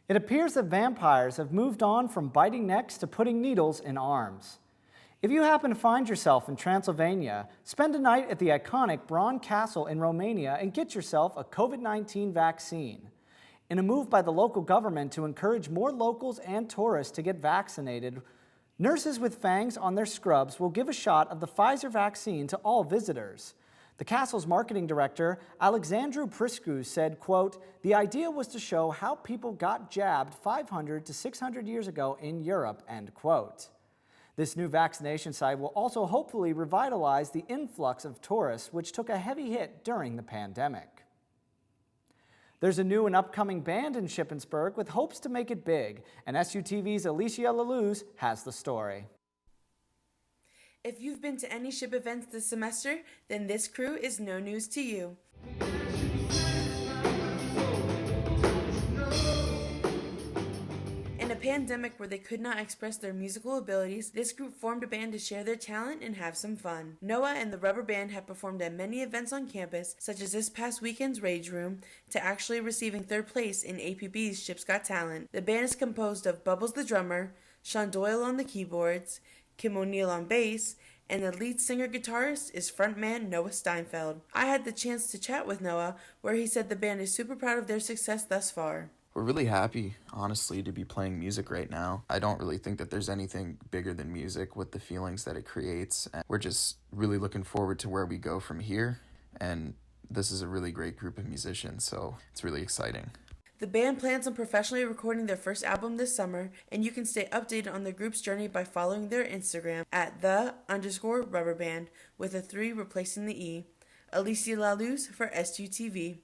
It appears that vampires have moved on from biting necks to putting needles in arms. If you happen to find yourself in Transylvania, spend a night at the iconic Bran Castle in Romania and get yourself a COVID-19 vaccine. In a move by the local government to encourage more locals and tourists to get vaccinated, nurses with fangs on their scrubs will give a shot of the Pfizer vaccine to all visitors. The castle's marketing director, Alexandru Priscu, said, quote, "The idea was to show how people got jabbed 500 to 600 years ago in Europe," end quote. This new vaccination site will also hopefully revitalize the influx of tourists, which took a heavy hit during the pandemic. There's a new and upcoming band in Shippensburg with hopes to make it big, and SUTV's Alicia Laluz has the story. If you've been to any SHIP events this semester, then this crew is no news to you. In a pandemic where they could not express their musical abilities, this group formed a band to share their talent and have some fun. Noah and the Rubber Band have performed at many events on campus, such as this past weekend's Rage Room, to actually receiving third place in APB's SHIP's Got Talent. The band is composed of Bubbles the drummer, Sean Doyle on the keyboards, Kim O'Neill on bass, and the lead singer-guitarist is frontman Noah Steinfeld. I had the chance to chat with Noah, where he said the band is super proud of their success thus far. We're really happy, honestly, to be playing music right now. I don't really think that there's anything bigger than music with the feelings that it creates. And we're just really looking forward to where we go from here. And this is a really great group of musicians, so it's really exciting. The band plans on professionally recording their first album this summer, and you can stay updated on the group's journey by following their Instagram at @the_rubberband with a 3 replacing the E. Alicia Laluz for SUTV.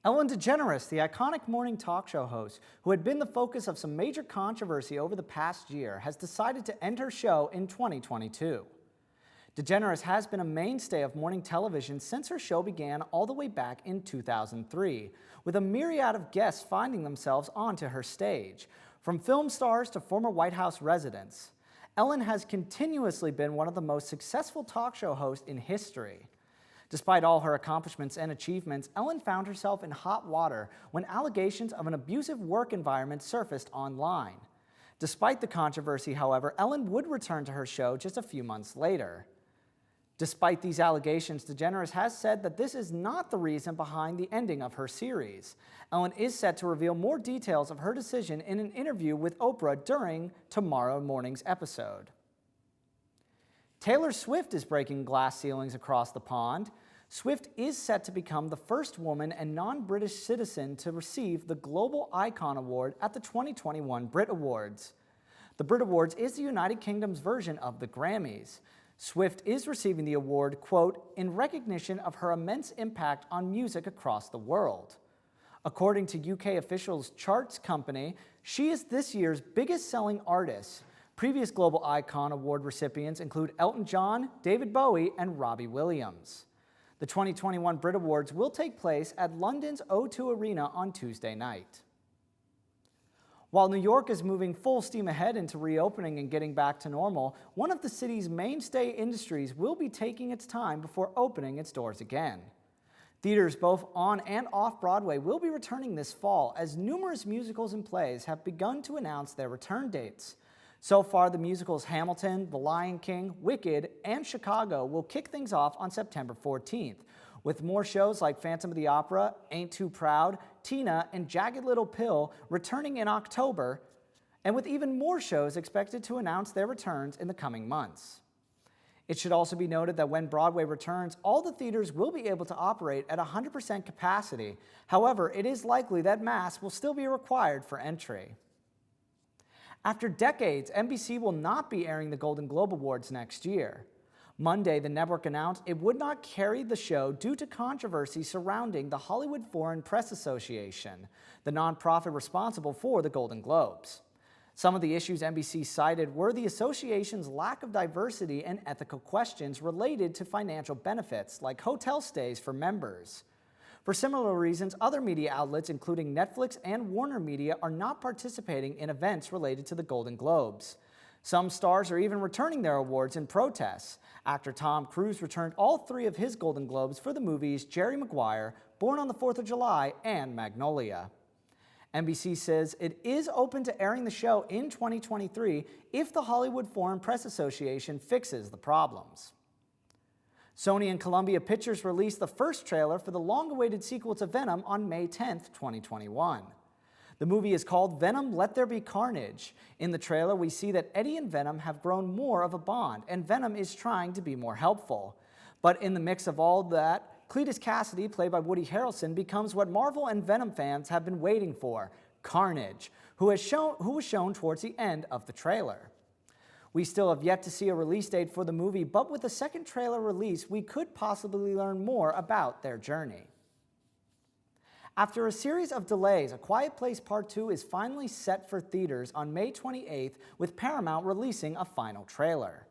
Ellen DeGeneres, the iconic morning talk show host, who had been the focus of some major controversy over the past year, has decided to end her show in 2022. DeGeneres has been a mainstay of morning television since her show began all the way back in 2003, with a myriad of guests finding themselves onto her stage, from film stars to former White House residents. Ellen has continuously been one of the most successful talk show hosts in history. Despite all her accomplishments and achievements, Ellen found herself in hot water when allegations of an abusive work environment surfaced online. Despite the controversy, however, Ellen would return to her show just a few months later. Despite these allegations, DeGeneres has said that this is not the reason behind the ending of her series. Ellen is set to reveal more details of her decision in an interview with Oprah during tomorrow morning's episode. Taylor Swift is breaking glass ceilings across the pond. Swift is set to become the first woman and non-British citizen to receive the Global Icon Award at the 2021 Brit Awards. The Brit Awards is the United Kingdom's version of the Grammys. Swift is receiving the award, quote, "in recognition of her immense impact on music across the world." According to UK officials Charts Company, she is this year's biggest selling artist. Previous Global Icon Award recipients include Elton John, David Bowie, and Robbie Williams. The 2021 Brit Awards will take place at London's O2 Arena on Tuesday night. While New York is moving full steam ahead into reopening and getting back to normal, one of the city's mainstay industries will be taking its time before opening its doors again. Theaters both on and off Broadway will be returning this fall, as numerous musicals and plays have begun to announce their return dates. So far, the musicals Hamilton, The Lion King, Wicked, and Chicago will kick things off on September 14th, with more shows like Phantom of the Opera, Ain't Too Proud, Tina, and Jagged Little Pill returning in October, and with even more shows expected to announce their returns in the coming months. It should also be noted that when Broadway returns, all the theaters will be able to operate at 100% capacity. However, it is likely that masks will still be required for entry. After decades, NBC will not be airing the Golden Globe Awards next year. Monday, the network announced it would not carry the show due to controversy surrounding the Hollywood Foreign Press Association, the nonprofit responsible for the Golden Globes. Some of the issues NBC cited were the association's lack of diversity and ethical questions related to financial benefits, like hotel stays for members. For similar reasons, other media outlets, including Netflix and Warner Media, are not participating in events related to the Golden Globes. Some stars are even returning their awards in protest. Actor Tom Cruise returned all 3 of his Golden Globes for the movies Jerry Maguire, Born on the 4th of July, and Magnolia. NBC says it is open to airing the show in 2023 if the Hollywood Foreign Press Association fixes the problems. Sony and Columbia Pictures released the first trailer for the long-awaited sequel to Venom on May 10, 2021. The movie is called Venom: Let There Be Carnage. In the trailer, we see that Eddie and Venom have grown more of a bond, and Venom is trying to be more helpful. But in the mix of all that, Cletus Cassidy, played by Woody Harrelson, becomes what Marvel and Venom fans have been waiting for, Carnage, who was shown towards the end of the trailer. We still have yet to see a release date for the movie, but with a second trailer release, we could possibly learn more about their journey. After a series of delays, A Quiet Place Part 2 is finally set for theaters on May 28th, with Paramount releasing a final trailer.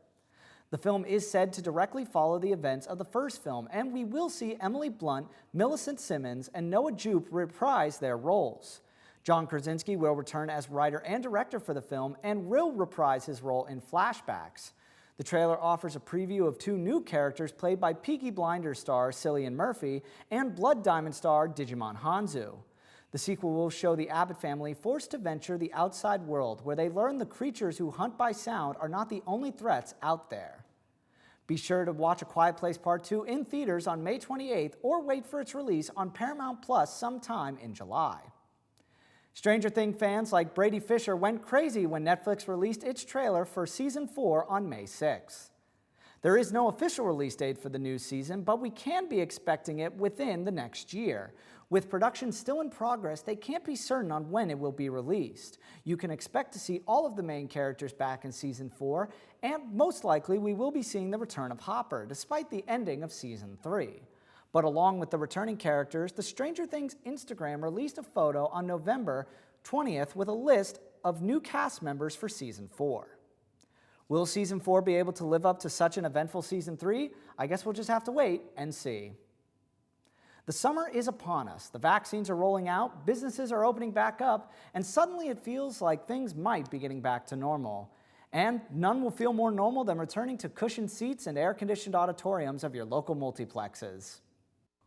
The film is said to directly follow the events of the first film, and we will see Emily Blunt, Millicent Simmons, and Noah Jupe reprise their roles. John Krasinski will return as writer and director for the film and will reprise his role in flashbacks. The trailer offers a preview of two new characters played by Peaky Blinders star Cillian Murphy and Blood Diamond star Digimon Hanzo. The sequel will show the Abbott family forced to venture the outside world, where they learn the creatures who hunt by sound are not the only threats out there. Be sure to watch A Quiet Place Part 2 in theaters on May 28th or wait for its release on Paramount Plus sometime in July. Stranger Things fans like Brady Fisher went crazy when Netflix released its trailer for Season 4 on May 6th. There is no official release date for the new season, but we can be expecting it within the next year. With production still in progress, they can't be certain on when it will be released. You can expect to see all of the main characters back in Season 4, and most likely we will be seeing the return of Hopper, despite the ending of Season 3. But along with the returning characters, the Stranger Things Instagram released a photo on November 20th with a list of new cast members for Season 4. Will Season 4 be able to live up to such an eventful Season 3? I guess we'll just have to wait and see. The summer is upon us. The vaccines are rolling out, businesses are opening back up, and suddenly it feels like things might be getting back to normal. And none will feel more normal than returning to cushioned seats and air-conditioned auditoriums of your local multiplexes.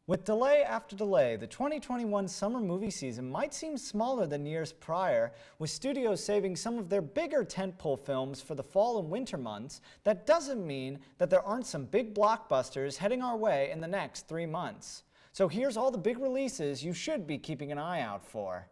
With delay after delay, the 2021 summer movie season might seem smaller than years prior, with studios saving some of their bigger tentpole films for the fall and winter months. That doesn't mean that there aren't some big blockbusters heading our way in the next 3 months. So here's all the big releases you should be keeping an eye out for.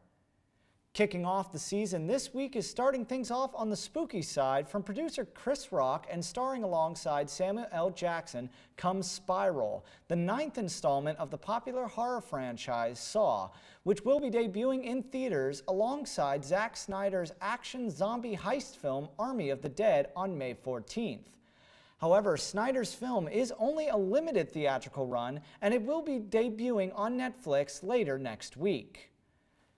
Kicking off the season this week is starting things off on the spooky side from producer Chris Rock and starring alongside Samuel L. Jackson comes Spiral, the 9th installment of the popular horror franchise Saw, which will be debuting in theaters alongside Zack Snyder's action zombie heist film Army of the Dead on May 14th. However, Snyder's film is only a limited theatrical run, and it will be debuting on Netflix later next week.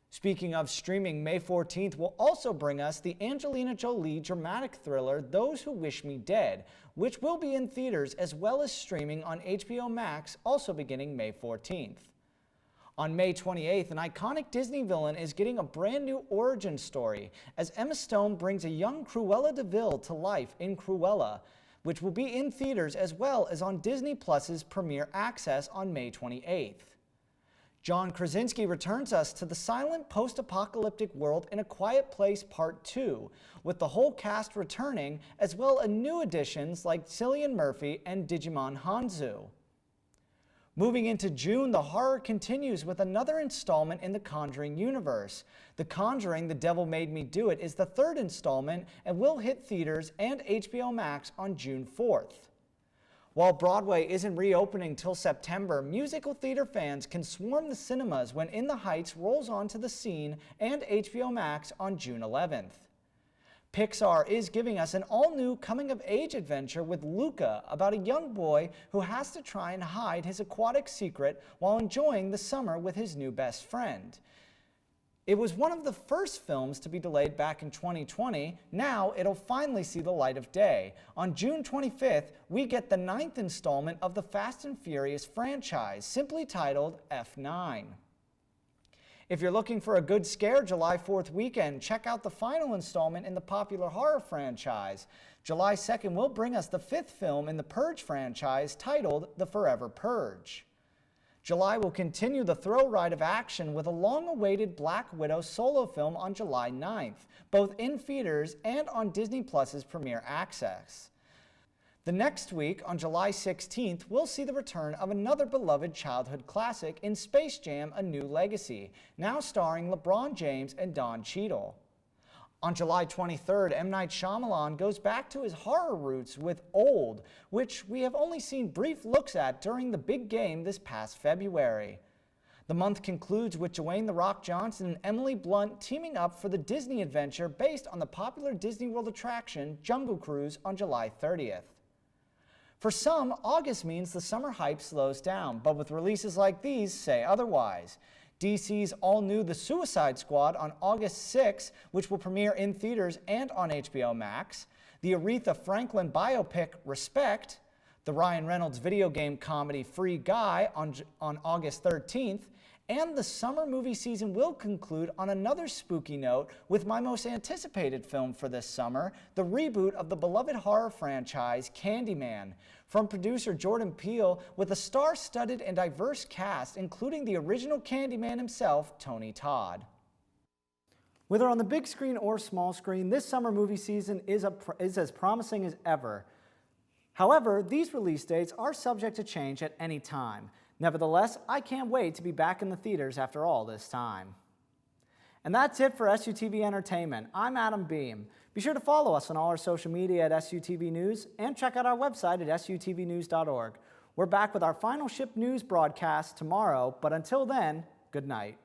Speaking of streaming, May 14th will also bring us the Angelina Jolie dramatic thriller Those Who Wish Me Dead, which will be in theaters as well as streaming on HBO Max, also beginning May 14th. On May 28th, an iconic Disney villain is getting a brand new origin story as Emma Stone brings a young Cruella de Vil to life in Cruella, which will be in theaters as well as on Disney Plus's Premiere Access on May 28th. John Krasinski returns us to the silent post-apocalyptic world in A Quiet Place Part 2, with the whole cast returning, as well as new additions like Cillian Murphy and Digimon Hanzo. Moving into June, the horror continues with another installment in the Conjuring universe. The Conjuring: The Devil Made Me Do It is the 3rd installment and will hit theaters and HBO Max on June 4th. While Broadway isn't reopening till September, musical theater fans can swarm the cinemas when In the Heights rolls onto the scene and HBO Max on June 11th. Pixar is giving us an all-new coming-of-age adventure with Luca about a young boy who has to try and hide his aquatic secret while enjoying the summer with his new best friend. It was one of the first films to be delayed back in 2020. Now it'll finally see the light of day. On June 25th, we get the 9th installment of the Fast and Furious franchise, simply titled F9. If you're looking for a good scare July 4th weekend, check out the final installment in the popular horror franchise. July 2nd will bring us the 5th film in the Purge franchise, titled The Forever Purge. July will continue the thrill ride of action with a long-awaited Black Widow solo film on July 9th, both in theaters and on Disney Plus's Premiere Access. The next week, on July 16th, we'll see the return of another beloved childhood classic in Space Jam: A New Legacy, now starring LeBron James and Don Cheadle. On July 23rd, M. Night Shyamalan goes back to his horror roots with Old, which we have only seen brief looks at during the big game this past February. The month concludes with Dwayne "The Rock" Johnson and Emily Blunt teaming up for the Disney adventure based on the popular Disney World attraction Jungle Cruise on July 30th. For some, August means the summer hype slows down, but with releases like these, say otherwise. DC's all-new The Suicide Squad on August 6th, which will premiere in theaters and on HBO Max, the Aretha Franklin biopic Respect, the Ryan Reynolds video game comedy Free Guy on August 13th, and the summer movie season will conclude on another spooky note with my most anticipated film for this summer, the reboot of the beloved horror franchise Candyman, from producer Jordan Peele, with a star-studded and diverse cast, including the original Candyman himself, Tony Todd. Whether on the big screen or small screen, this summer movie season is as promising as ever. However, these release dates are subject to change at any time. Nevertheless, I can't wait to be back in the theaters after all this time. And that's it for SUTV Entertainment. I'm Adam Beam. Be sure to follow us on all our social media at SUTV News and check out our website at sutvnews.org. We're back with our final ship news broadcast tomorrow, but until then, good night.